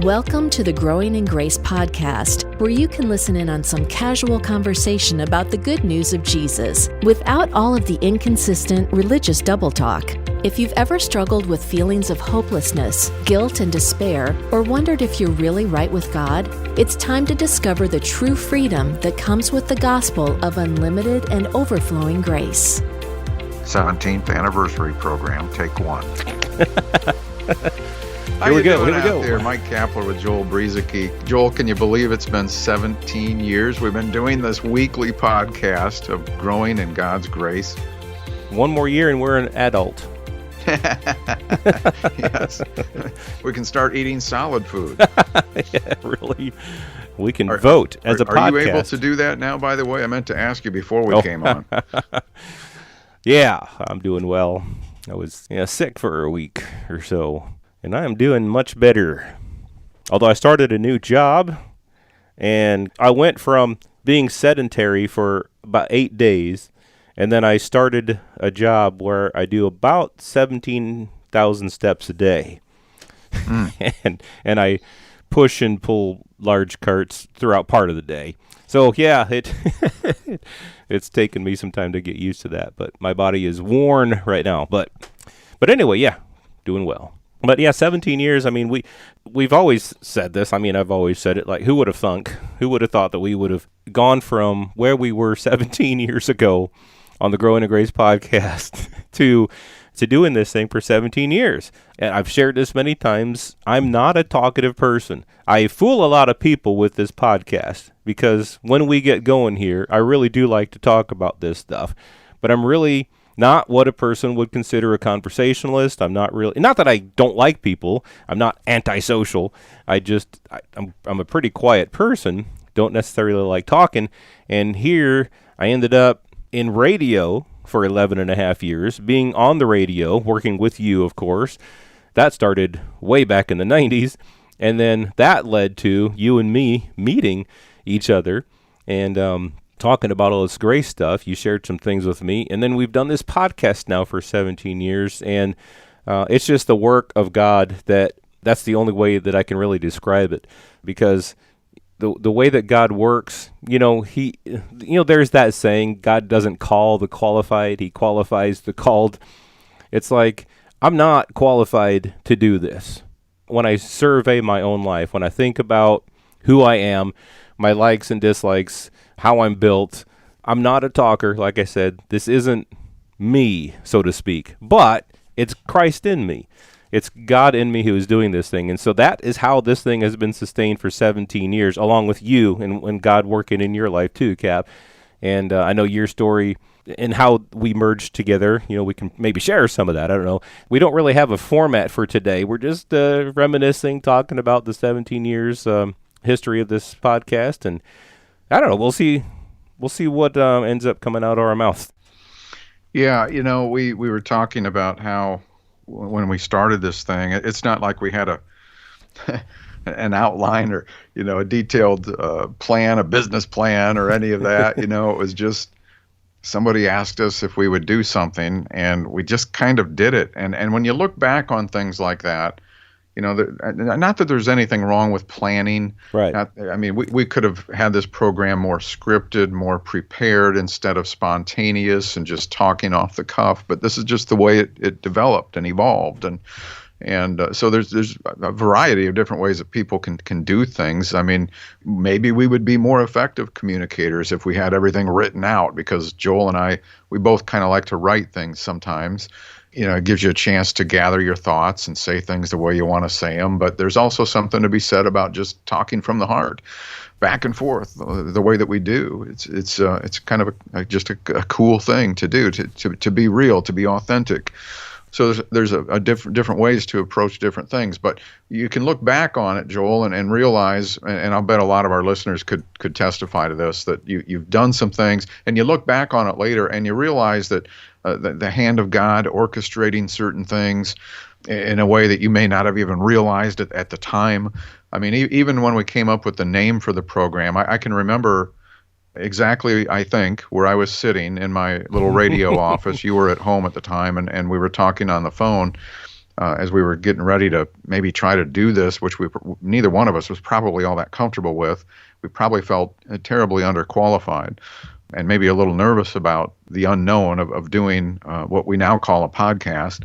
Welcome to the Growing in Grace podcast, where you can listen in on some casual conversation about the good news of Jesus without all of the inconsistent religious double talk. If you've ever struggled with feelings of hopelessness, guilt, and despair, or wondered if you're really right with God, it's time to discover the true freedom that comes with the gospel of unlimited and overflowing grace. 17th anniversary program, take one. Here we go. There, Mike Kapler with Joel Brueseke. Joel, can you believe it's been 17 years? We've been doing this weekly podcast of growing in God's grace. One more year and we're an adult. Yes. We can start eating solid food. Yeah, really. We can vote as a podcast. Are you able to do that now, by the way? I meant to ask you before we came on. Yeah, I'm doing well. I was sick for a week or so, and I am doing much better. Although I started a new job, and I went from being sedentary for about 8 days, and then I started a job where I do about 17,000 steps a day. and I push and pull large carts throughout part of the day. So yeah, it's taken me some time to get used to that, but my body is worn right now. But anyway, yeah, doing well. But yeah, 17 years. I mean, we've always said this. I mean, I've always said it. Like, who would have thought that we would have gone from where we were 17 years ago on the Growing in Grace podcast to doing this thing for 17 years. And I've shared this many times. I'm not a talkative person. I fool a lot of people with this podcast because when we get going here, I really do like to talk about this stuff. But I'm really not what a person would consider a conversationalist. I'm not really, not that I don't like people. I'm not antisocial. I'm a pretty quiet person. Don't necessarily like talking. And here I ended up in radio for 11 and a half years, being on the radio, working with you, of course. That started way back in the 90s. And then that led to you and me meeting each other and talking about all this grace stuff. You shared some things with me. And then we've done this podcast now for 17 years. And it's just the work of God that's the only way that I can really describe it. Because the way that God works, there's that saying, God doesn't call the qualified, he qualifies the called. It's like, I'm not qualified to do this. When I survey my own life, when I think about who I am, my likes and dislikes, how I'm built, I'm not a talker, like I said. This isn't me, so to speak, but it's Christ in me. It's God in me who is doing this thing. And so that is how this thing has been sustained for 17 years, along with you and God working in your life too, Cap. And I know your story and how we merged together. We can maybe share some of that. I don't know. We don't really have a format for today. We're just reminiscing, talking about the 17 years history of this podcast. And I don't know. We'll see what ends up coming out of our mouth. Yeah, we were talking about how when we started this thing, it's not like we had an outline or a detailed plan, a business plan, or any of that. It was just somebody asked us if we would do something, and we just kind of did it. And when you look back on things like that, not that there's anything wrong with planning. Right. We could have had this program more scripted, more prepared instead of spontaneous and just talking off the cuff. But this is just the way it developed and evolved. And so there's a variety of different ways that people can do things. I mean, maybe we would be more effective communicators if we had everything written out, because Joel and we both kind of like to write things sometimes. It gives you a chance to gather your thoughts and say things the way you want to say them. But there's also something to be said about just talking from the heart, back and forth, the way that we do. It's kind of just a cool thing to do, to be real, to be authentic. So there's a different ways to approach different things. But you can look back on it, Joel, and realize, and I'll bet a lot of our listeners could testify to this, that you've done some things, and you look back on it later, and you realize that the hand of God orchestrating certain things in a way that you may not have even realized it at the time. I mean, even when we came up with the name for the program, I can remember exactly, I think, where I was sitting in my little radio office. You were at home at the time, and we were talking on the phone. as we were getting ready to maybe try to do this, which neither one of us was probably all that comfortable with. We probably felt terribly underqualified and maybe a little nervous about the unknown of doing what we now call a podcast.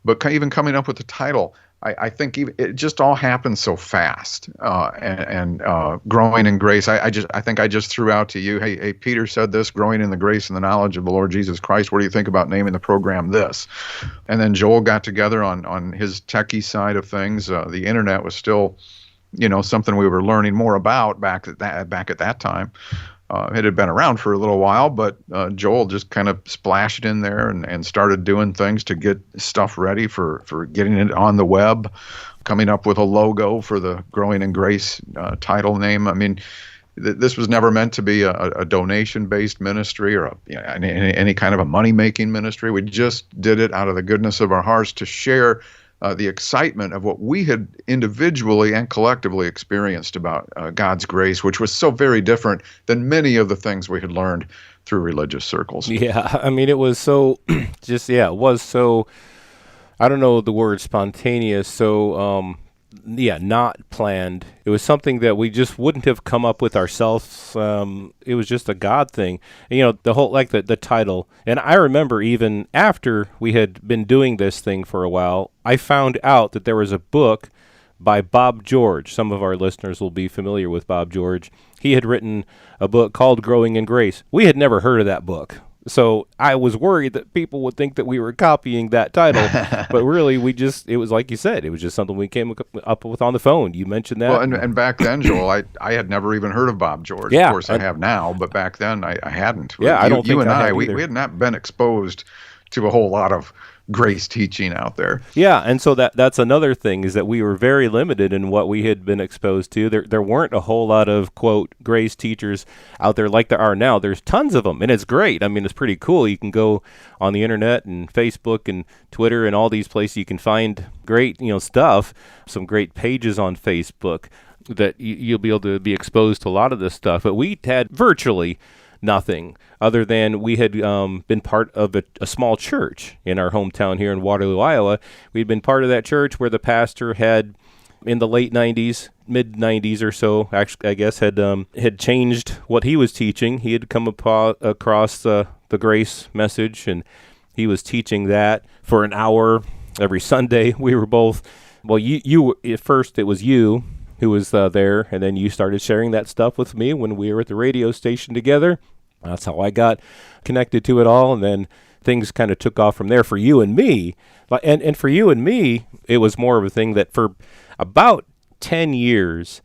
But even coming up with the title, I think it just all happened so fast. And growing in grace, I think I just threw out to you, hey, Peter said this, growing in the grace and the knowledge of the Lord Jesus Christ. What do you think about naming the program this? And then Joel got together on his techie side of things. The internet was still, something we were learning more about back at that time. It had been around for a little while, but Joel just kind of splashed in there and started doing things to get stuff ready for getting it on the web, coming up with a logo for the Growing in Grace title name. I mean, this was never meant to be a donation-based ministry or any kind of a money-making ministry. We just did it out of the goodness of our hearts to share the excitement of what we had individually and collectively experienced about God's grace, which was so very different than many of the things we had learned through religious circles. Yeah, I mean, it was so, it was so, I don't know the word spontaneous, so, not planned. It was something that we just wouldn't have come up with ourselves. It was just a God thing. And, the whole, like the title. And I remember even after we had been doing this thing for a while, I found out that there was a book by Bob George. Some of our listeners will be familiar with Bob George. He had written a book called Growing in Grace. We had never heard of that book. So I was worried that people would think that we were copying that title, but really it was like you said, it was just something we came up with on the phone. You mentioned that. Well, and back then, Joel, I had never even heard of Bob George. Yeah, of course I have now, but back then I hadn't. Yeah, you and I we had not been exposed to a whole lot of grace teaching out there. Yeah, and so that's another thing, is that we were very limited in what we had been exposed to. There weren't a whole lot of, quote, grace teachers out there like there are now. There's tons of them, and it's great. I mean, it's pretty cool. You can go on the internet and Facebook and Twitter and all these places. You can find great, stuff, some great pages on Facebook that you'll be able to be exposed to a lot of this stuff. But we had virtually nothing other than we had been part of a small church in our hometown here in Waterloo, Iowa. We'd been part of that church where the pastor had, in the late 90s, mid 90s or so, actually, I guess, had changed what he was teaching. He had come across the grace message, and he was teaching that for an hour every Sunday. We were both, you at first it was you who was there, and then you started sharing that stuff with me when we were at the radio station together. That's how I got connected to it all, and then things kind of took off from there for you and me. And for you and me, it was more of a thing that for about 10 years,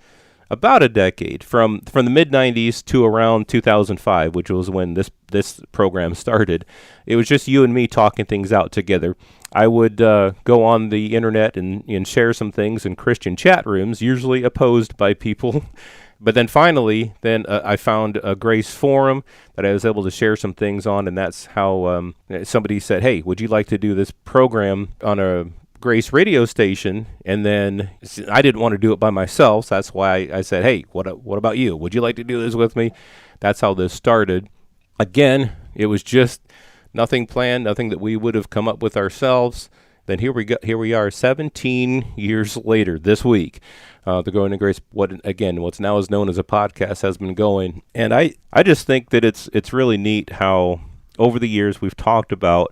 about a decade, from the mid-90s to around 2005, which was when this program started, it was just you and me talking things out together. I would go on the internet and share some things in Christian chat rooms, usually opposed by people. But then finally, I found a Grace forum that I was able to share some things on, and that's how somebody said, hey, would you like to do this program on a Grace radio station? And then I didn't want to do it by myself, so that's why I said, hey, what about you? Would you like to do this with me? That's how this started. Again, it was just nothing planned, nothing that we would have come up with ourselves. Then here we are 17 years later this week. The Growing in Grace, what's now is known as a podcast, has been going. And I just think that it's really neat how over the years we've talked about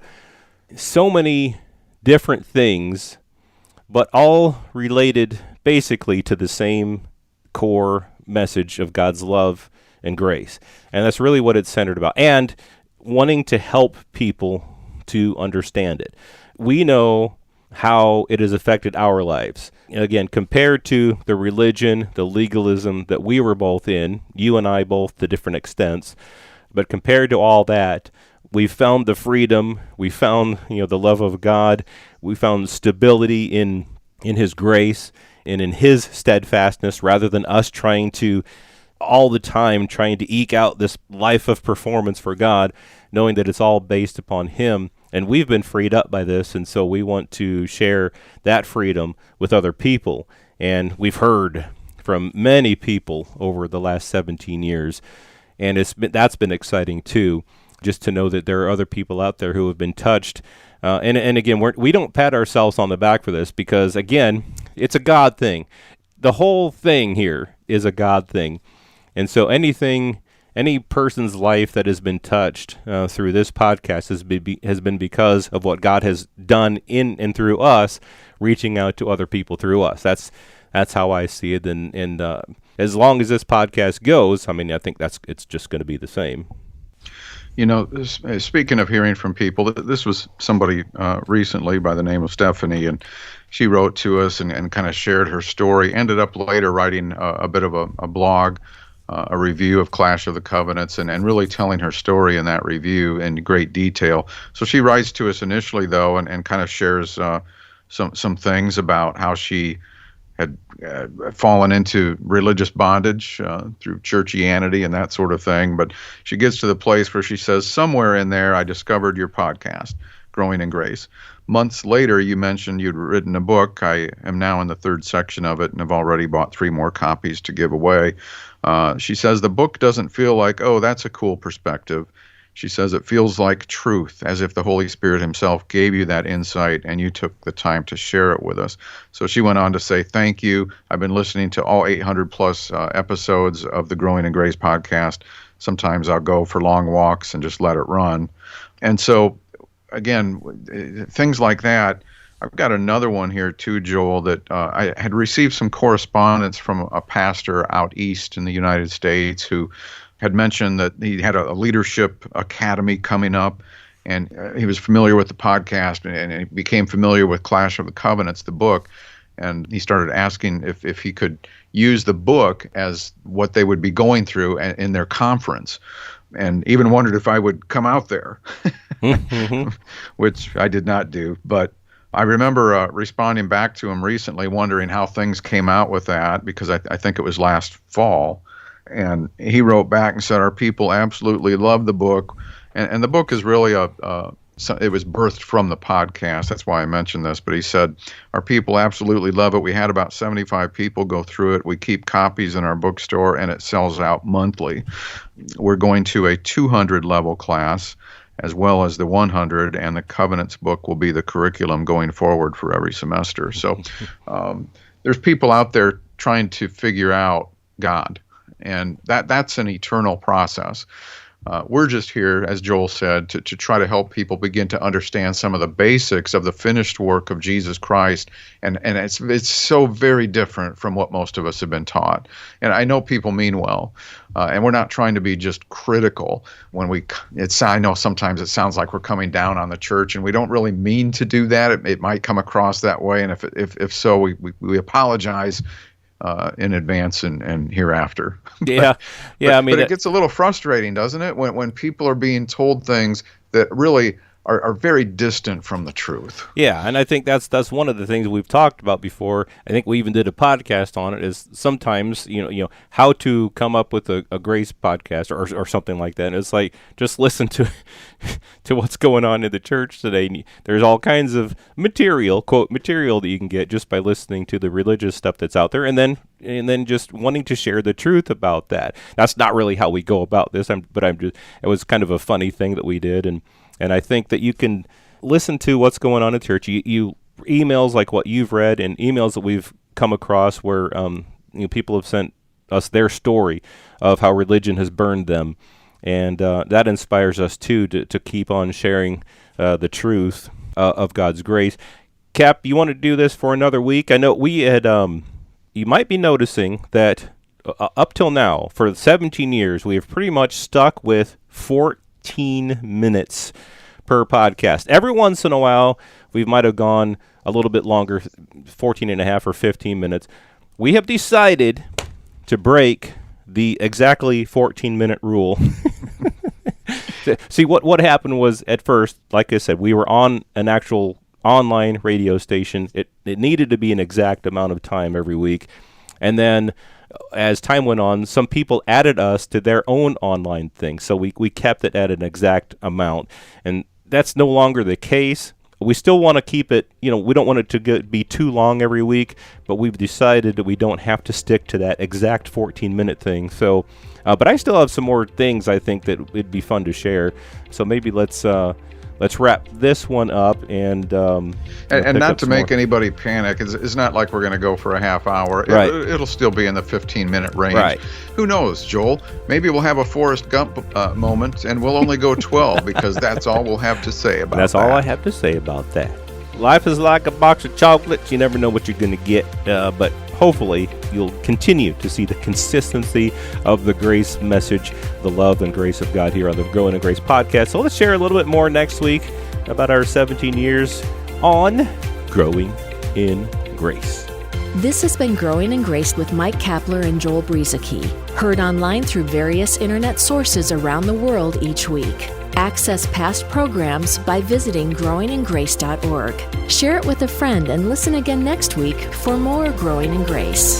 so many different things, but all related basically to the same core message of God's love and grace. And that's really what it's centered about. And wanting to help people to understand it. We know how it has affected our lives. Again, compared to the religion, the legalism that we were both in, you and I both to different extents, but compared to all that, we found the freedom, we found the love of God, we found stability in His grace and in His steadfastness, rather than us trying to all the time trying to eke out this life of performance for God, knowing that it's all based upon Him. And we've been freed up by this, and so we want to share that freedom with other people. And we've heard from many people over the last 17 years, and that's been exciting too, just to know that there are other people out there who have been touched And again, we don't pat ourselves on the back for this because, again, it's a God thing. The whole thing here is a God thing. And so any person's life that has been touched through this podcast has been because of what God has done in and through us, reaching out to other people through us. That's how I see it. And as long as this podcast goes, I mean, I think it's just going to be the same. You know, speaking of hearing from people, this was somebody recently by the name of Stephanie, and she wrote to us and kind of shared her story, ended up later writing a bit of a blog, a review of Clash of the Covenants, and really telling her story in that review in great detail. So she writes to us initially, though, and kind of shares some things about how she had fallen into religious bondage through churchianity and that sort of thing. But she gets to the place where she says, somewhere in there, I discovered your podcast, Growing in Grace. Months later, you mentioned you'd written a book. I am now in the third section of it and have already bought 3 more copies to give away. She says the book doesn't feel like, oh, that's a cool perspective. She says it feels like truth, as if the Holy Spirit himself gave you that insight and you took the time to share it with us. So she went on to say, thank you. I've been listening to all 800 plus episodes of the Growing in Grace podcast. Sometimes I'll go for long walks and just let it run. And so, again, things like that. I've got another one here too, Joel, that I had received some correspondence from a pastor out east in the United States who had mentioned that he had a leadership academy coming up, and he was familiar with the podcast and he became familiar with Clash of the Covenants, the book, and he started asking if he could use the book as what they would be going through in their conference, and even wondered if I would come out there, which I did not do. But I remember responding back to him recently, wondering how things came out with that, because I think it was last fall. And he wrote back and said, our people absolutely love the book. And the book is really it was birthed from the podcast. That's why I mentioned this. But he said, our people absolutely love it. We had about 75 people go through it. We keep copies in our bookstore, and it sells out monthly. We're going to a 200 level class, as well as the 100, and the Covenants book will be the curriculum going forward for every semester. So there's people out there trying to figure out God. And that's an eternal process. We're just here, as Joel said, to try to help people begin to understand some of the basics of the finished work of Jesus Christ. And it's so very different from what most of us have been taught. And I know people mean well, and we're not trying to be just critical when I know sometimes it sounds like we're coming down on the church, and we don't really mean to do that. It might come across that way, and if so, we apologize in advance and hereafter. Yeah. But it gets a little frustrating, doesn't it? When people are being told things that really are very distant from the truth. Yeah, and I think that's one of the things we've talked about before. I think we even did a podcast on it. Is sometimes you know how to come up with a grace podcast or something like that. And it's like, just listen to what's going on in the church today. There's all kinds of quote material that you can get just by listening to the religious stuff that's out there, and then just wanting to share the truth about that. That's not really how we go about this. It was kind of a funny thing that we did, and I think that you can listen to what's going on in church. You emails like what you've read, and emails that we've come across where people have sent us their story of how religion has burned them, and that inspires us too to keep on sharing the truth of God's grace. Cap, you want to do this for another week? I know we had. You might be noticing that up till now, for 17 years, we have pretty much stuck with 14 minutes per podcast. Every once in a while, we might have gone a little bit longer, 14 and a half or 15 minutes. We have decided to break the exactly 14-minute rule. See, what happened was, at first, like I said, we were on an actual online radio station. It needed to be an exact amount of time every week. And then as time went on, some people added us to their own online thing. So we kept it at an exact amount. And that's no longer the case. We still want to keep it, we don't want it to be too long every week, but we've decided that we don't have to stick to that exact 14-minute thing. So, but I still have some more things I think that it'd be fun to share. So maybe let's let's wrap this one up and not to make anybody panic. It's not like we're going to go for a half hour. Right. It'll still be in the 15-minute range. Right. Who knows, Joel? Maybe we'll have a Forrest Gump moment, and we'll only go 12 because that's all we'll have to say about That's that. all I have to say about that. Life is like a box of chocolates. You never know what you're going to get, but hopefully you'll continue to see the consistency of the grace message, the love and grace of God here on the Growing in Grace podcast. So let's share a little bit more next week about our 17 years on Growing in Grace. This has been Growing in Grace with Mike Kapler and Joel Brueseke, heard online through various internet sources around the world each week. Access past programs by visiting growingingrace.org. Share it with a friend and listen again next week for more Growing in Grace.